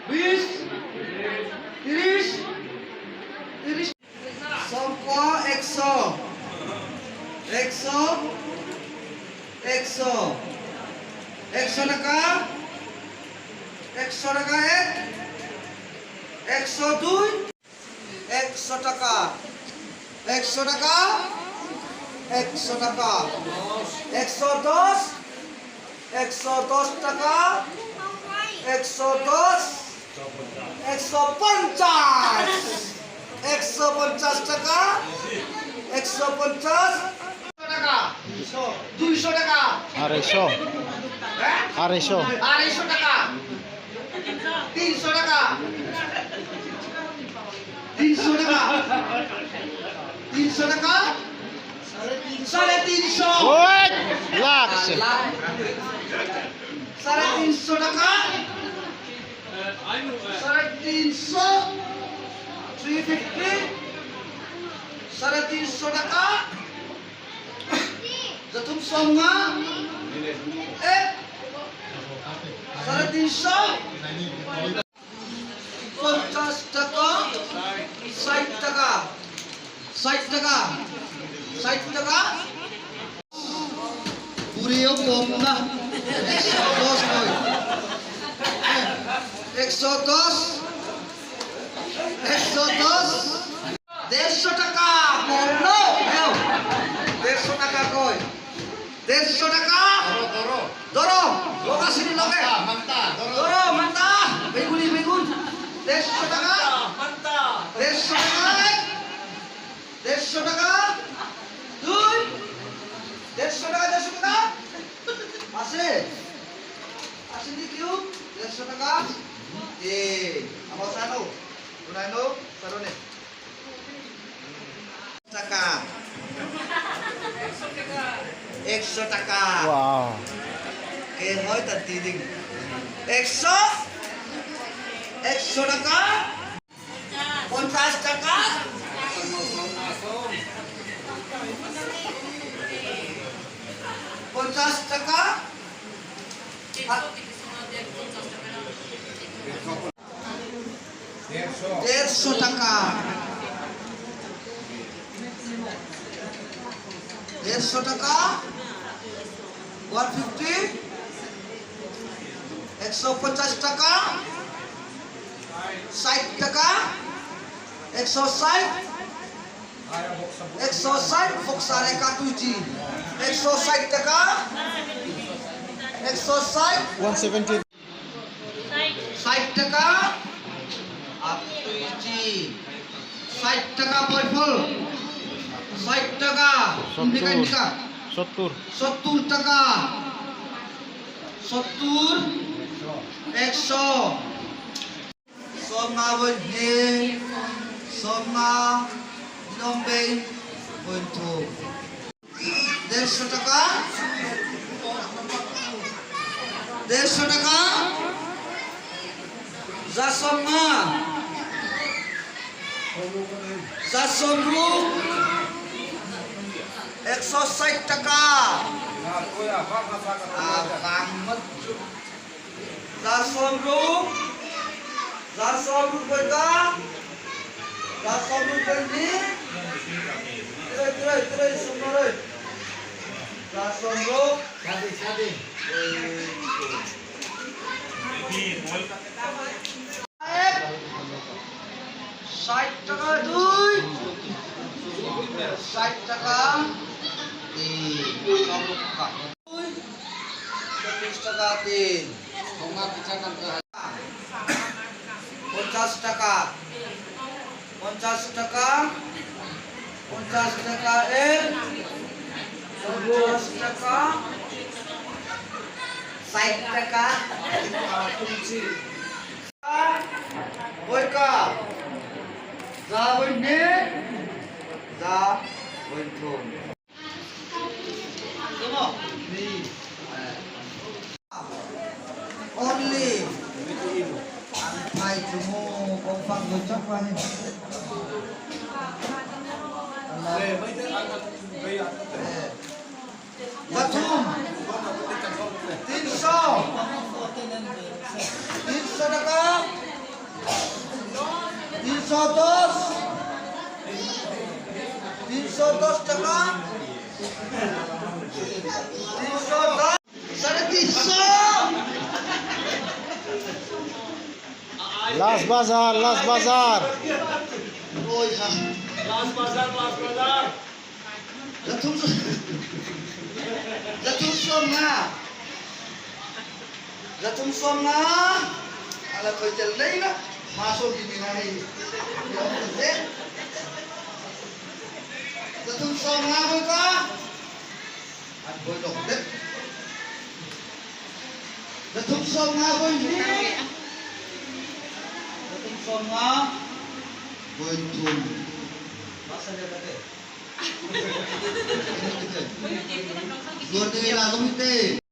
20, 30, 30, 100, 100 টাকা, 100 টাকা 1, 102, 100 টাকা, 100 টাকা, 100 টাকা, 110, 110 টাকা, 110, 150, 150 টাকা, 150 টাকা, 200 টাকা, 250 250 250 টাকা, 300 টাকা, 300 টাকা, 300 টাকা, 350, ওই লাগছে 350 টাকা, 350, 350, 350 টাকা, Zatum Songa, 350, 50 টাকা, 60 টাকা, 60 টাকা, 60 টাকা, পুরিও কম না, 110 কই, 110, 110, 150 টাকা, কম না, 150 টাকা কই, 150 টাকা, ধরো, লোকাসিনি লগে, ধরো, মান্তা, বেগুন, 150 টাকা, 150 টাকা, 150 টাকা, 2, 150 টাকা, 150 টাকা, আছে দি কিউ, 150 টাকা, আমার সানো, উনাইনো, সারনে, টাকা, 100 টাকা, wow কে হয় তার দিদিং, 100 টাকা, 50 টাকা, 50 টাকা, 150 টাকা, 150 টাকা, 150, 150 টাকা, 60 টাকা, 160, 160, Foksare Katuji, 160 টাকা, 160, 170 60 টাকা, Atuji, 60 টাকা পয়ফল, 60 টাকা, ইন্ডিকা 70 70 টাকা, 70, 100, Soma Bojne, Soma Dilombe, Bonto, 150 টাকা, 150 টাকা, Zasoma, Zasomru, 160 টাকা, Zasomru, berda, Zasomru berdi, Tre, semua. Zasomru, sadi. 60 টাকা 2, 60 টাকা 3, 40 টাকা 3, 50 টাকা, 50 টাকা, 50 টাকা 1, 50 টাকা, 60 টাকা, Boyka, za boyne, za boyto. Tunggu. Ni. Only. Ay, cuma kompang gocap lah ni. Batum. 300. 300 টাকা, 310 টাকা 310 350 Last Bazaar, Last Bazaar. Ôi hả? Last Bazaar, Last Bazaar. Dạ thum xuân na. Dạ thum xuân na. Ala thôi chân lấy đó. Masuk di này. Dia terus. Dạ thum xuân na thôi ta. Anh voi độc đấy. Dạ thum xuân na voi nhỉ. Dạ thum xuân na. Voi thum. Masa dia kata. Dua teh langsung itu.